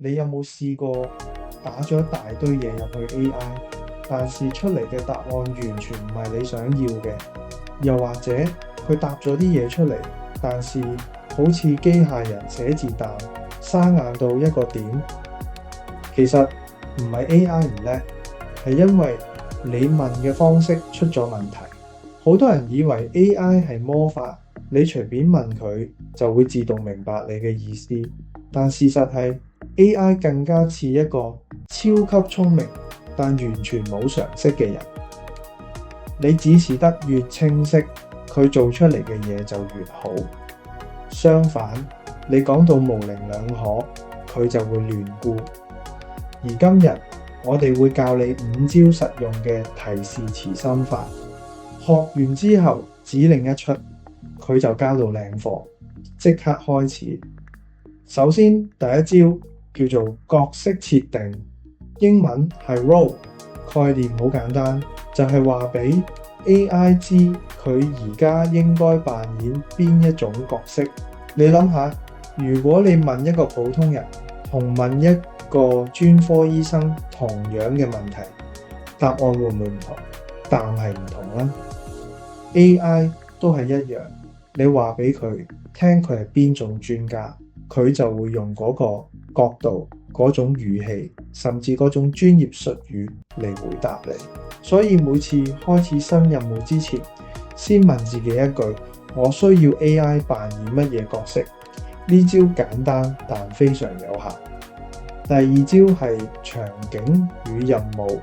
你有冇試過打咗一大堆嘢入去 AI，但是出嚟嘅答案完全唔係你想要嘅？又或者佢答咗啲嘢出嚟，但是好似機械人寫字彈，生硬到一個點。其實唔係 AI 唔叻，係因為你問嘅方式出咗問題。好多人以為 AI 係魔法，你隨便問佢就會自動明白你嘅意思，但事實係 AI 更加似一個超級聰明但完全冇常識嘅人。你指示得越清晰，佢做出嚟嘅嘢就越好。相反，你講到模棱兩可，佢就會亂估。而今日我哋會教你5招實用嘅提示詞心法，學完之後指令一出，佢就交到靚貨。即刻開始。首先第一招叫做角色設定，英文係 role， 概念好簡單，就係話俾 AI 知佢而家應該扮演邊一種角色。你諗下，如果你問一個普通人同問一個專科醫生同樣嘅問題，答案會唔會唔同？答案係唔同啦。AI 都係一樣，你話俾佢聽佢係邊種專家，佢就會用嗰個角度、嗰種語氣，甚至嗰種專業術語嚟回答你。所以每次開始新任務之前，先問自己一句：我需要 AI 扮演乜嘢角色？呢招簡單但非常有效。第二招係場景與任務，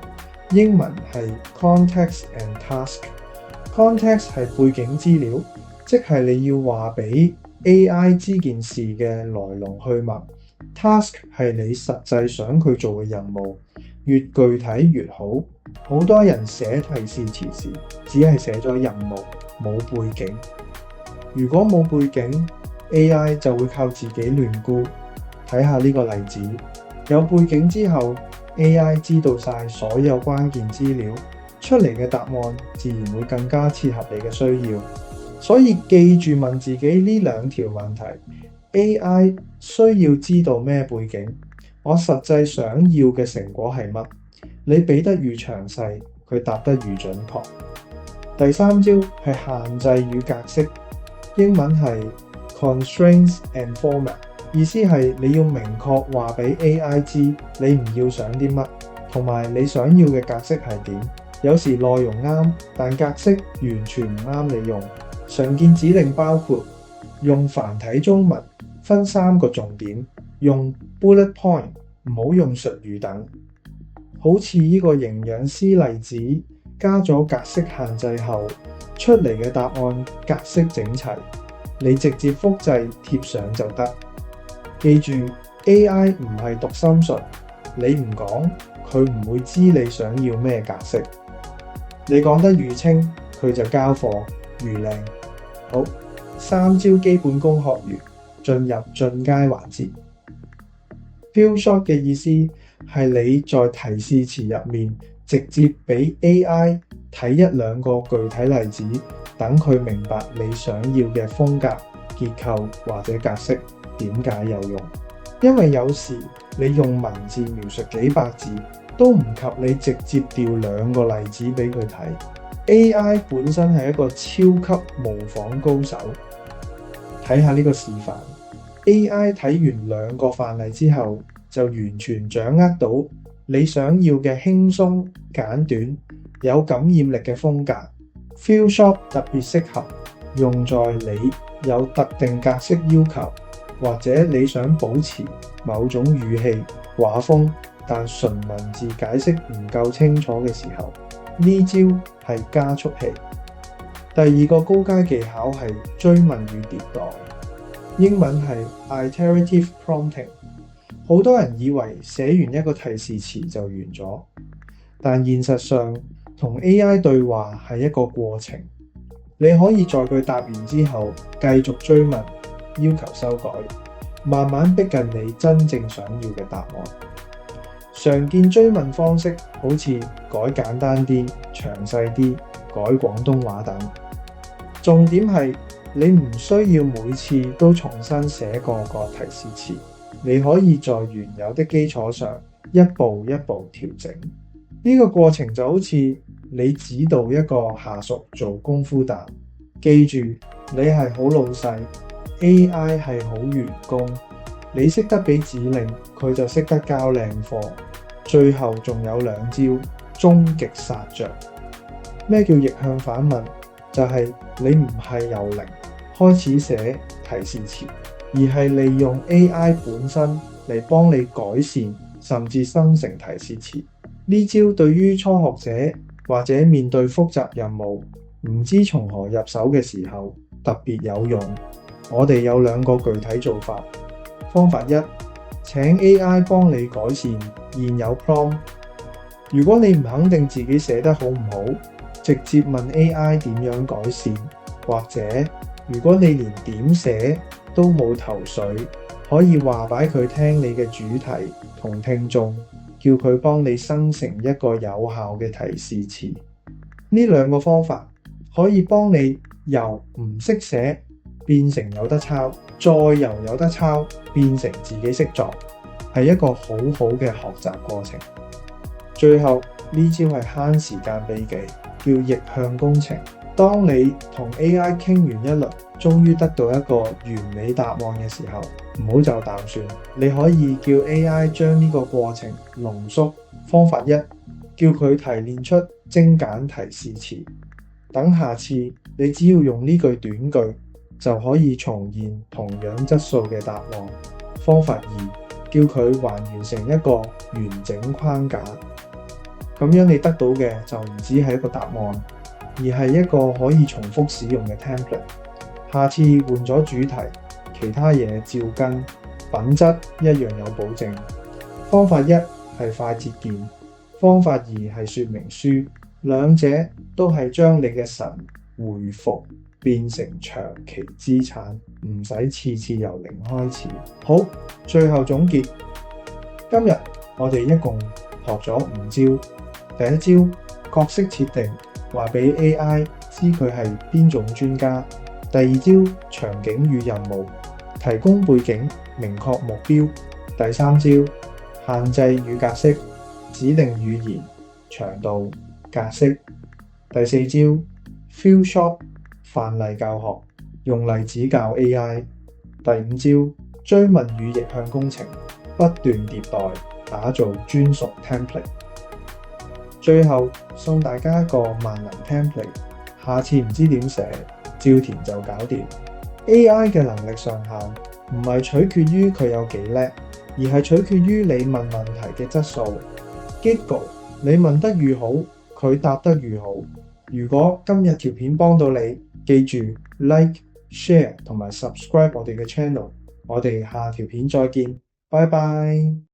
英文係 context and task。context 係背景資料，即係你要話俾 AI 知件事嘅來龍去脈。task 係你實際想佢做嘅任務，越具體越好。好多人寫提示詞時，只係寫咗任務，冇背景。如果冇背景， AI 就會靠自己亂估。睇下呢個例子，有背景之後， AI 知道晒所有關鍵資料，出嚟嘅答案自然會更加切合你嘅需要。所以記住問自己呢2條問題。 AI 需要知道咩背景？我實際想要嘅成果係乜？你俾得越詳細，佢答得越準確。第3招係限制與格式，英文係 constraints and format， 意思係你要明確話俾 AI 知你唔要想啲乜，同埋你想要嘅格式係點。有時內容啱，但格式完全唔啱你用。常見指令包括用繁體中文，分3個重點，用 bullet point， 唔好用術語等。好似呢個營養師例子，加咗格式限制後，出嚟嘅答案格式整齊，你直接複製貼上就得。記住 AI 唔係讀心術，你唔講，佢唔會知你想要咩格式。你講得越清，佢就交貨越靚。好，3招基本功學完，進入進階環節。Few shot 嘅意思係你在提示詞入面直接俾 AI 睇1-2個具體例子，等佢明白你想要嘅風格、結構或者格式點解有用。因為有時你用文字描述幾百字，都唔及你直接調2個例子俾佢睇。AI 本身係一個超級模仿高手。睇下呢個示範。AI 睇完2個範例之後，就完全掌握到你想要嘅輕鬆、簡短、有感染力嘅風格。Few shot 特別適合用在你有特定格式要求，或者你想保持某種語氣、畫風，但純文字解釋唔夠清楚嘅時候，呢招係加速器。第2個高階技巧係追問與迭代，英文係 iterative prompting。好多人以為寫完一個提示詞就完咗，但現實上同 AI 對話係一個過程。你可以在佢答完之後繼續追問，要求修改，慢慢逼近你真正想要嘅答案。常見追問方式好似改簡單啲、詳細啲、改廣東話等。重點係你唔需要每次都重新寫過個提示詞，你可以在原有的基礎上一步一步調整。呢個過程就好似你指導一個下屬做功夫蛋，記住你係好老細，AI 係好員工，你識得俾指令，佢就識得交靚貨。最後仲有2招，終極殺着。咩叫逆向反問？就係你唔係由零開始寫提示詞，而係利用 AI 本身嚟幫你改善甚至生成提示詞。呢招對於初學者或者面對複雜任務唔知從何入手嘅時候特別有用。我哋有2個具體做法。方法1，請 AI 幫你改善現有 prompt。如果你唔肯定自己寫得好唔好，直接問 AI 點樣改善，或者如果你連點寫都冇頭緒，可以話俾佢聽你嘅主題同聽眾，叫佢幫你生成一個有效嘅提示詞。呢2個方法可以幫你由唔識寫變成有得抄，再由有得抄變成自己識作，係一個好好嘅學習過程。最後呢招係慳時間秘技，叫逆向工程。當你同 AI 傾完一輪，終於得到一個完美答案嘅時候，唔好就淡算，你可以叫 AI 將呢個過程濃縮。方法1，叫佢提煉出精簡提示詞，等下次你只要用呢句短句就可以重現同樣質素嘅答案。方法2，叫佢還原成一個完整框架，咁樣你得到嘅就唔止係一個答案，而係一個可以重複使用嘅 template。下次換咗主題，其他嘢照跟，品質一樣有保證。方法1係快捷鍵，方法2係說明書，兩者都係將你嘅神回復變成長期資產，唔使次次由零開始。好，最後總結，今日我哋一共學咗5招。第1招，角色設定，話俾 AI 知佢係邊種專家。第2招，場景與任務，提供背景，明確目標。第3招，限制與格式，指令語言、長度、格式。第4招，Feelshot 範例教學，用例子教 AI。第5招，追問與逆向工程，不斷迭代，打造專屬 template。最後送大家一個萬能 template， 下次唔知點寫，照填就搞掂。AI 嘅能力上限唔係取決於佢有幾叻，而係取決於你問問題嘅質素。Giggle， 你問得越好，佢答得越好。如果今日條片幫到你，記住 like、share 同埋 subscribe 我哋嘅 channel。我哋下條片再見，拜拜。